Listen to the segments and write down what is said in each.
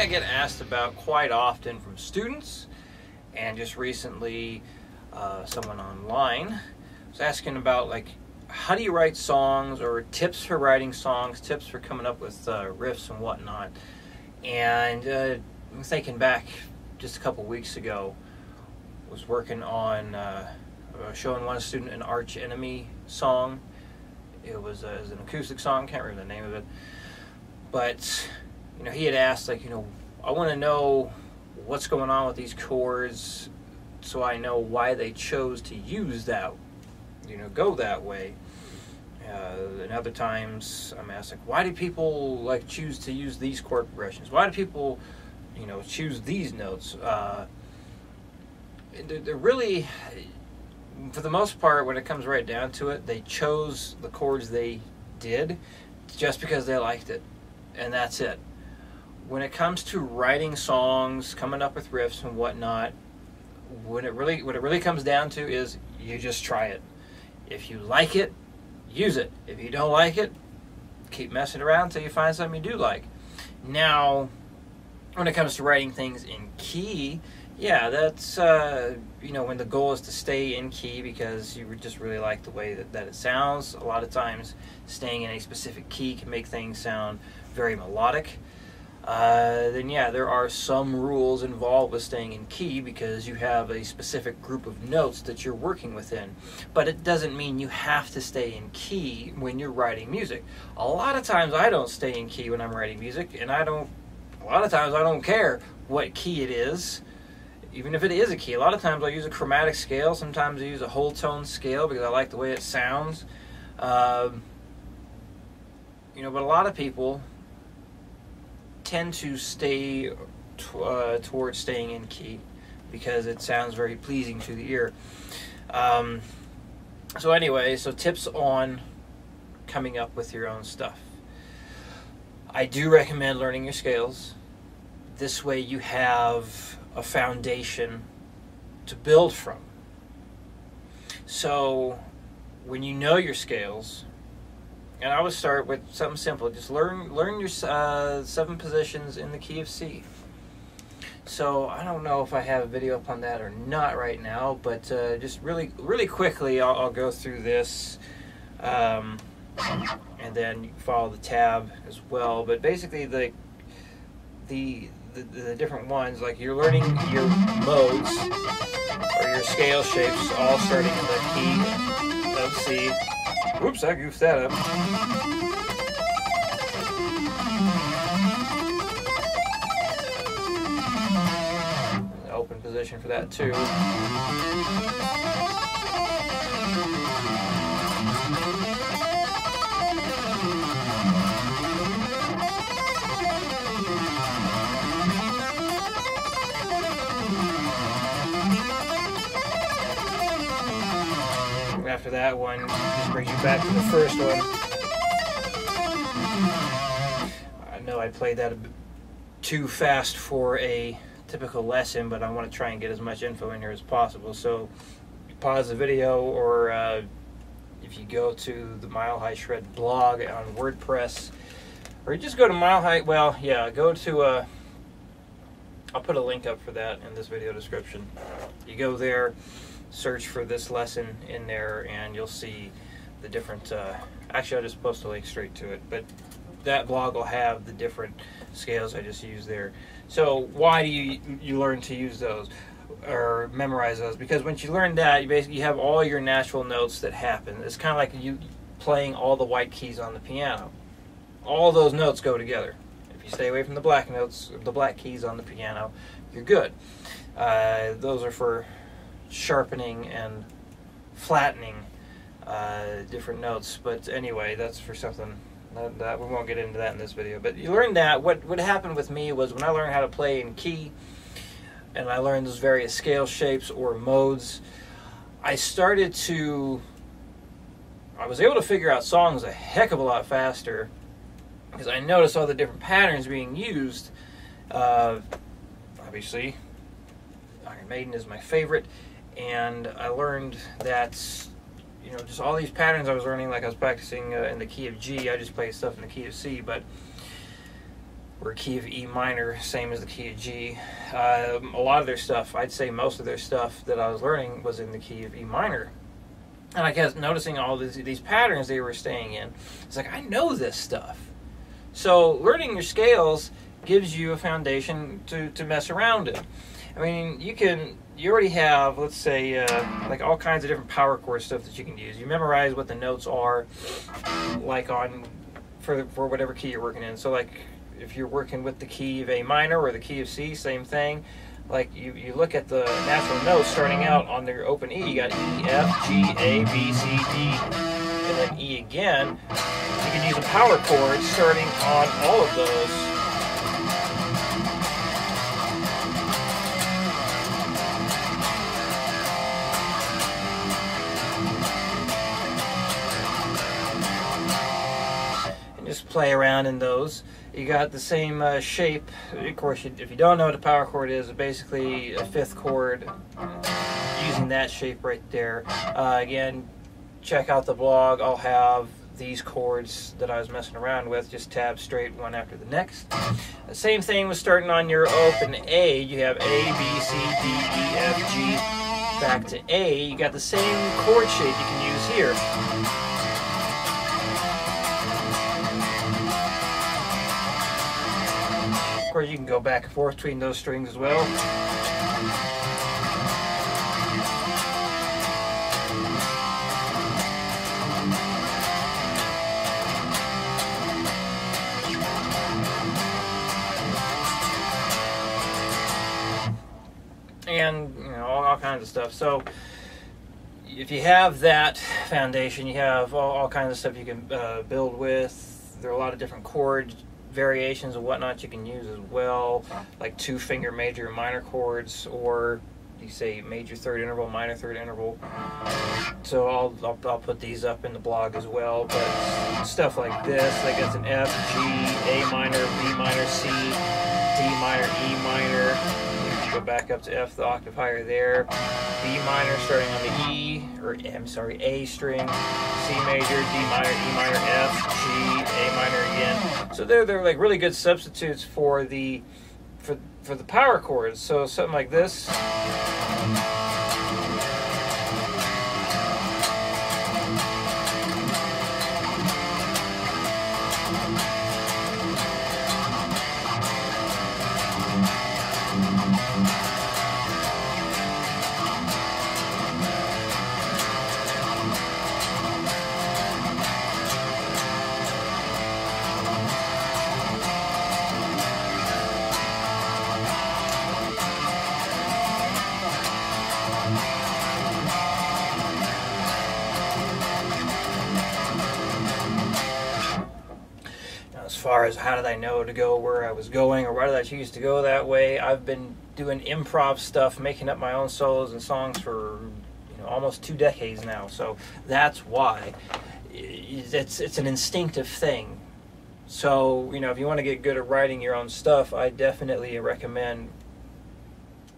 I get asked about quite often from students, and just recently someone online was asking about, like, how do you write songs, or tips for writing songs, tips for coming up with riffs and whatnot. And I'm thinking back just a couple weeks ago, was working on showing one student an Arch Enemy song. It was an acoustic song, can't remember the name of it. But, you know, he had asked, like, you know, I want to know what's going on with these chords so I know why they chose to use that, you know, go that way. And other times I'm asked, like, why do people, like, choose to use these chord progressions? Why do people, you know, choose these notes? They're really, for the most part, when it comes right down to it, they chose the chords they did just because they liked it, and that's it. When it comes to writing songs, coming up with riffs and whatnot, what it really comes down to is you just try it. If you like it, use it. If you don't like it, keep messing around until you find something you do like. Now, when it comes to writing things in key, yeah, that's, you know, when the goal is to stay in key because you just really like the way that it sounds. A lot of times staying in a specific key can make things sound very melodic. Then yeah, there are some rules involved with staying in key because you have a specific group of notes that you're working within. But it doesn't mean you have to stay in key when you're writing music. A lot of times I don't stay in key when I'm writing music, and a lot of times I don't care what key it is. Even if it is a key, a lot of times I use a chromatic scale. Sometimes I use a whole tone scale because I like the way it sounds. You know, but a lot of people tend to stay towards staying in key because it sounds very pleasing to the ear. So anyway, so tips on coming up with your own stuff. I do recommend learning your scales. This way you have a foundation to build from. So when you know your scales, and I would start with something simple, just learn your 7 positions in the key of C. So I don't know if I have a video up on that or not right now, but just really quickly I'll go through this, and then you can follow the tab as well. But basically the different ones, like you're learning your modes or your scale shapes, all starting in the key of C. Whoops, I goofed that up. Open position for that too. After that one, just brings you back to the first one. I know I played that a bit too fast for a typical lesson, but I want to try and get as much info in here as possible. So pause the video, or if you go to the Mile High Shred blog on WordPress, or you just go to Mile High, well, yeah, go to, I'll put a link up for that in this video description. You go there, search for this lesson in there, and you'll see the different, actually I'll just post a link straight to it, but that blog will have the different scales I just used there. So why do you learn to use those or memorize those? Because once you learn that, you have all your natural notes that happen. It's kind of like you playing all the white keys on the piano. All those notes go together. If you stay away from the black notes, the black keys on the piano, you're good. Those are for sharpening and flattening different notes, but anyway, that's for something that we won't get into that in this video. But you learn that. What happened with me was when I learned how to play in key, and I learned those various scale shapes or modes, I was able to figure out songs a heck of a lot faster because I noticed all the different patterns being used. Obviously, Iron Maiden is my favorite, and I learned that, you know, just all these patterns I was learning, like I was practicing in the key of G. I just played stuff in the key of C, but or key of E minor, same as the key of G. A lot of their stuff, I'd say most of their stuff that I was learning was in the key of E minor. And I kept noticing all these patterns they were staying in. It's like, I know this stuff. So learning your scales gives you a foundation to mess around in. I mean, you already have, let's say, like all kinds of different power chord stuff that you can use. You memorize what the notes are, like for whatever key you're working in. So like if you're working with the key of A minor or the key of C, same thing. Like you look at the natural notes starting out on their open E, you got E, F, G, A, B, C, D, and then E again. You can use a power chord starting on all of those. And just play around in those. You got the same shape. Of course, if you don't know what a power chord is, it's basically a fifth chord using that shape right there. Again, check out the blog. I'll have these chords that I was messing around with, just tab straight one after the next. The same thing was starting on your open A. You have A, B, C, D, E, F, G. Back to A. You got the same chord shape you can use here. Of course, you can go back and forth between those strings as well. And all kinds of stuff. So if you have that foundation, you have all kinds of stuff you can build with. There are a lot of different chord variations and whatnot you can use as well, like 2-finger major and minor chords, or you say major third interval, minor third interval. So I'll put these up in the blog as well. But stuff like this, like it's an F, G, A minor, B minor, C, D minor, E minor. Go back up to F, the octave higher there. B minor starting on the E, or I'm sorry, A string, C major, D minor, E minor, F, G, A minor again. So they're like really good substitutes for the power chords. So something like this. As far as how did I know to go where I was going, or why did I choose to go that way, I've been doing improv stuff, making up my own solos and songs for almost 2 decades now. So that's why it's an instinctive thing. So if you want to get good at writing your own stuff, I definitely recommend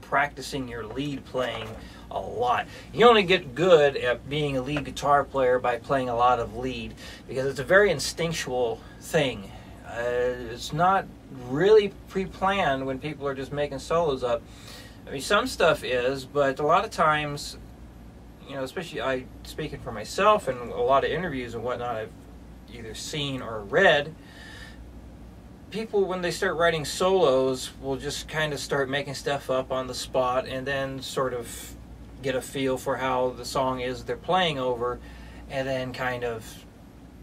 practicing your lead playing a lot. You only get good at being a lead guitar player by playing a lot of lead, because it's a very instinctual thing. It's not really pre-planned when people are just making solos up. I mean, some stuff is, but a lot of times, especially speaking for myself and a lot of interviews and whatnot I've either seen or read, people, when they start writing solos, will just kind of start making stuff up on the spot and then sort of get a feel for how the song is they're playing over, and then kind of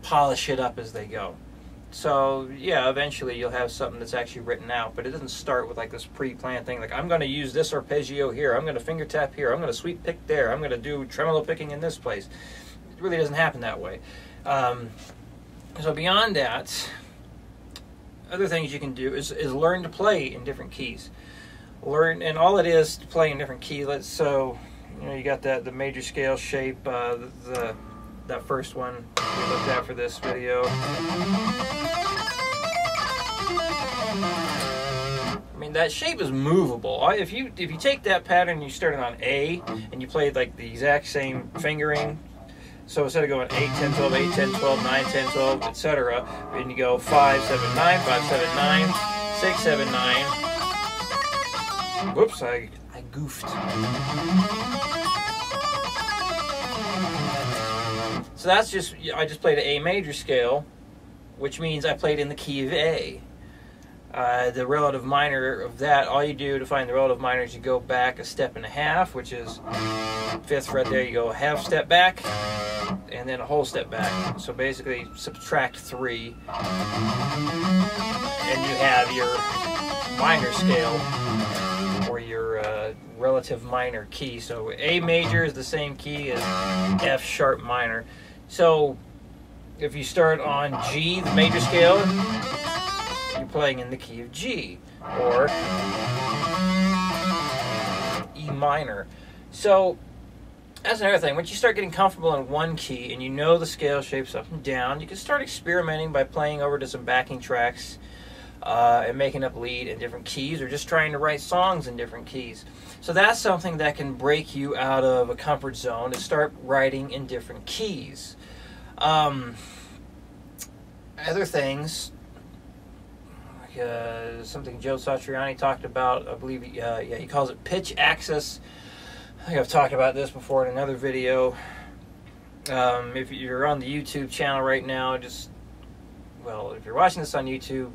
polish it up as they go. So yeah, eventually you'll have something that's actually written out, but it doesn't start with like this pre-planned thing, like I'm going to use this arpeggio here, I'm going to finger tap here, I'm going to sweep pick there, I'm going to do tremolo picking in this place. It really doesn't happen that way. So beyond that, other things you can do is learn to play in different keys. And all it is to play in different keys. So you got the major scale shape, that first one we looked at for this video. I mean, that shape is movable. If you take that pattern and you started on A and you played like the exact same fingering, so instead of going 8, 10, 12, 8, 10, 12, 9, 10, 12, etc., and you go 5, 7, 9, 5, 7, 9, 6, 7, 9. Whoops, I goofed. So that's just, I just played an A major scale, which means I played in the key of A. The relative minor of that, all you do to find the relative minor is you go back a step and a half, which is 5th fret there, you go a half step back, and then a whole step back. So basically subtract 3, and you have your minor scale, or your relative minor key. So A major is the same key as F sharp minor. So if you start on G, the major scale, you're playing in the key of G, or E minor. So that's another thing. Once you start getting comfortable in one key and you know the scale shapes up and down, you can start experimenting by playing over to some backing tracks and making up lead in different keys, or just trying to write songs in different keys. So that's something that can break you out of a comfort zone, is start writing in different keys. Other things, something Joe Satriani talked about, I believe, he calls it pitch axis. I think I've talked about this before in another video. If you're on the YouTube channel right now, if you're watching this on YouTube,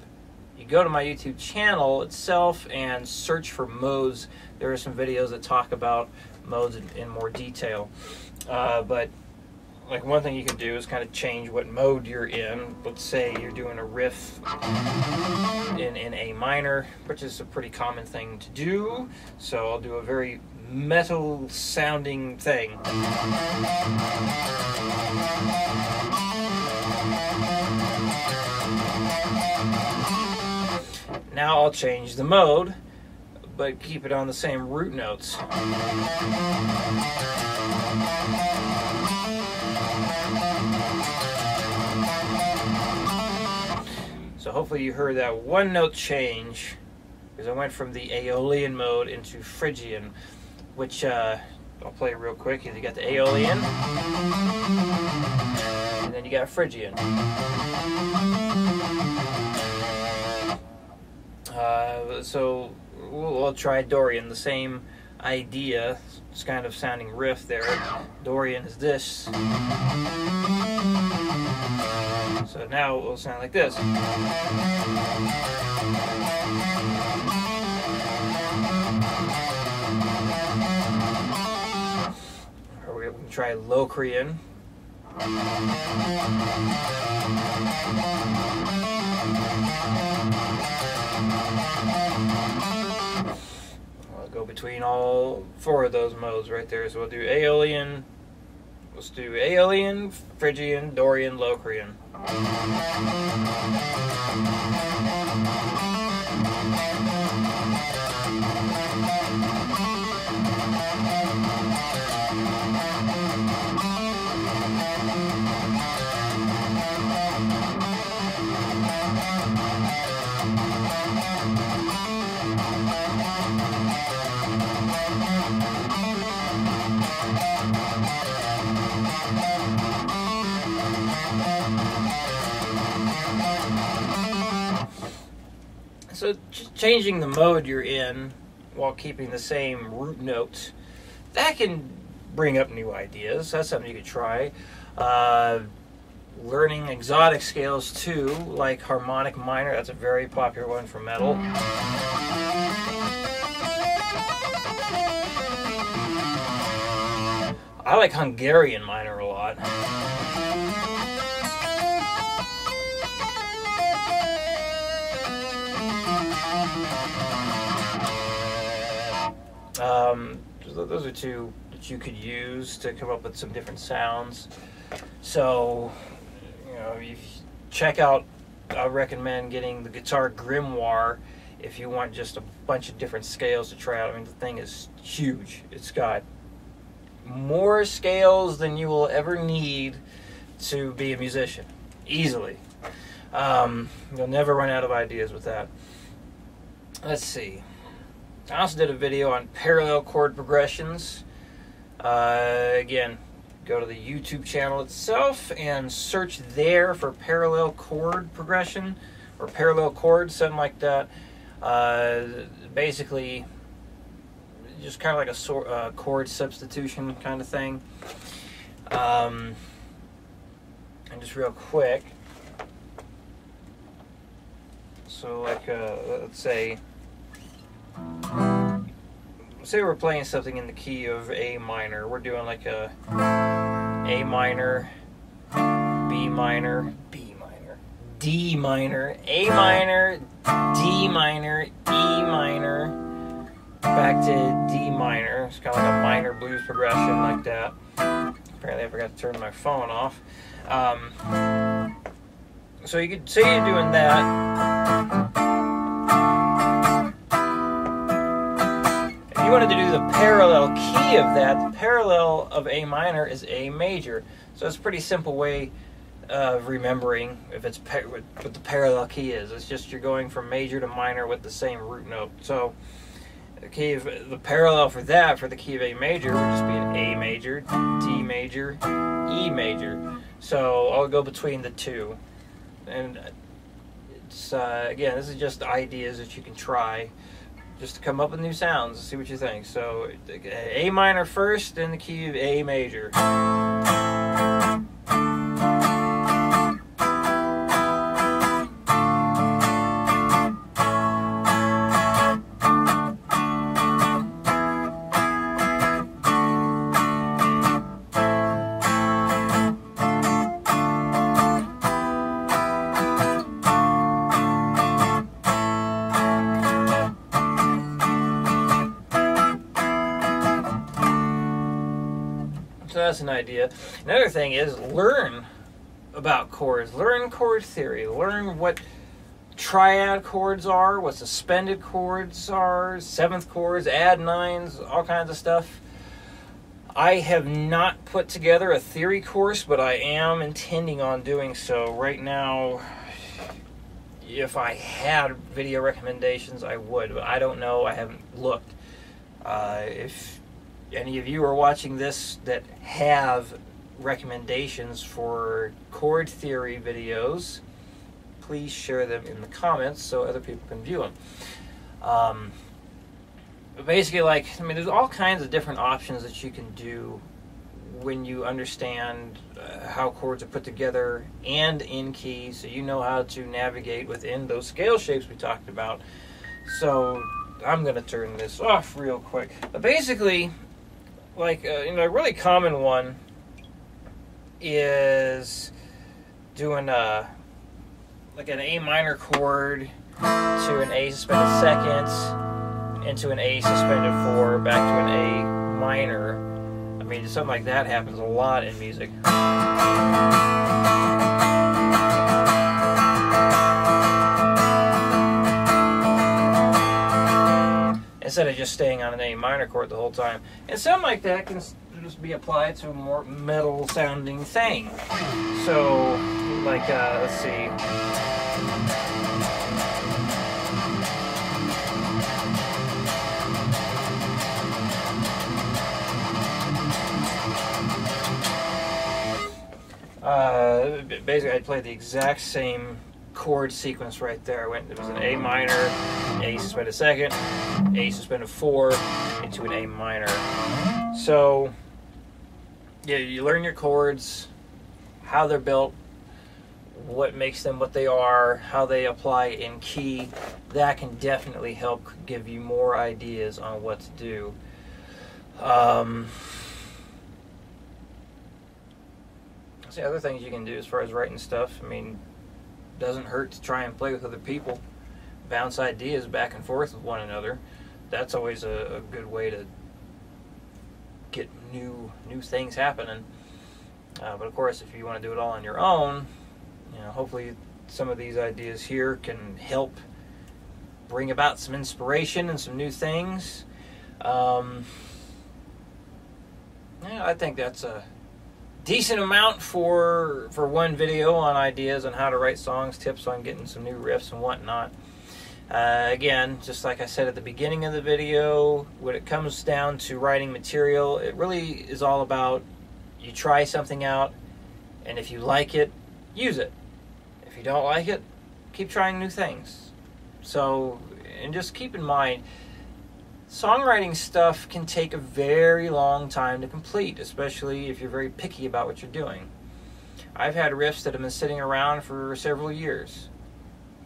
you go to my YouTube channel itself and search for modes. There are some videos that talk about modes in more detail. But like, one thing you can do is kind of change what mode you're in. Let's say you're doing a riff in A minor, which is a pretty common thing to do. So I'll do a very metal sounding thing. Now I'll change the mode, but keep it on the same root notes. So hopefully you heard that one note change, because I went from the Aeolian mode into Phrygian, which I'll play real quick. You got the Aeolian, and then you got Phrygian. So we'll try Dorian, the same idea. It's kind of sounding riff there. Dorian is this. So now it will sound like this. Or we can try Locrian. I'll go between all 4 of those modes right there. So we'll do Aeolian. Let's do Aeolian, Phrygian, Dorian, Locrian. So changing the mode you're in while keeping the same root notes, that can bring up new ideas. That's something you could try. Learning exotic scales too, like harmonic minor. That's a very popular one for metal. I like Hungarian minor a lot. Those are 2 that you could use to come up with some different sounds. So, you check out, I recommend getting the Guitar Grimoire if you want just a bunch of different scales to try out. I mean, the thing is huge. It's got more scales than you will ever need to be a musician, easily. You'll never run out of ideas with that. Let's see. I also did a video on parallel chord progressions. Again, go to the YouTube channel itself and search there for parallel chord progression, or parallel chords, something like that. Basically, just kind of like a chord substitution kind of thing. And just real quick, so like let's say we're playing something in the key of A minor. We're doing like a A minor, B minor, B minor, D minor, A minor, D minor, E minor, back to D minor. It's kind of like a minor blues progression like that. Apparently I forgot to turn my phone off. So you could say you're doing that. If you wanted to do the parallel key of that, the parallel of A minor is A major. So it's a pretty simple way of remembering if it's what the parallel key is. It's just you're going from major to minor with the same root note. So the key of the parallel for that, for the key of A major, would just be an A major, D major, E major. So I'll go between the two. And it's again, this is just ideas that you can try just to come up with new sounds and see what you think. So A minor first, in the key of A major. So that's an idea. Another thing is learn about chords. Learn chord theory. Learn what triad chords are, what suspended chords are, seventh chords, add nines, all kinds of stuff. I have not put together a theory course, but I am intending on doing so. Right now, if I had video recommendations, I would, but I don't know. I haven't looked. If any of you are watching this that have recommendations for chord theory videos, please share them in the comments so other people can view them. But basically, there's all kinds of different options that you can do when you understand how chords are put together and in key, so you know how to navigate within those scale shapes we talked about. So I'm going to turn this off real quick. But basically, a really common one is doing an A minor chord to an A suspended second, into an A suspended 4, back to an A minor. I mean, something like that happens a lot in music. Instead of just staying on an A minor chord the whole time. And something like that can just be applied to a more metal sounding thing. So, let's see. Basically, I played the exact same chord sequence right there. It was an A minor, A suspended second, A suspended 4, into an A minor. So, yeah, you learn your chords, how they're built, what makes them what they are, how they apply in key. That can definitely help give you more ideas on what to do. The other things you can do as far as writing stuff, doesn't hurt to try and play with other people, bounce ideas back and forth with one another. That's always a good way to get new things happening. But of course, if you want to do it all on your own, hopefully some of these ideas here can help bring about some inspiration and some new things. I think that's a decent amount for one video on ideas on how to write songs, tips on getting some new riffs and whatnot. Again, just like I said at the beginning of the video, when it comes down to writing material, it really is all about you try something out, and if you like it, use it. If you don't like it, keep trying new things. So And just keep in mind, songwriting stuff can take a very long time to complete, especially if you're very picky about what you're doing. I've had riffs that have been sitting around for several years.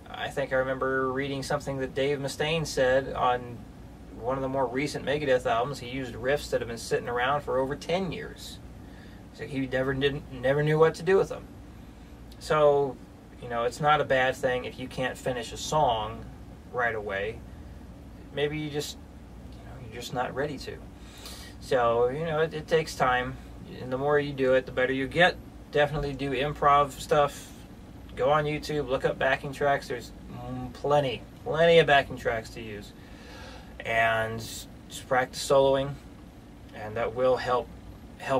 I think I remember reading something that Dave Mustaine said on one of the more recent Megadeth albums. He used riffs that have been sitting around for over 10 years. So he never knew what to do with them. So, you know, it's not a bad thing if you can't finish a song right away. Maybe you're just not ready to. So, you know, it takes time, and the more you do it, the better you get. Definitely do improv stuff. Go on YouTube, look up backing tracks. There's plenty of backing tracks to use. And just practice soloing, and that will help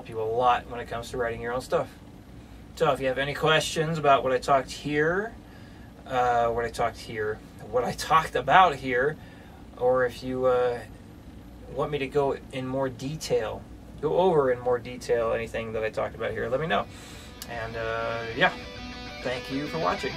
you a lot when it comes to writing your own stuff. So if you have any questions about what I talked about here, or if you want me to go over in more detail anything that I talked about here, let me know. And yeah, thank you for watching.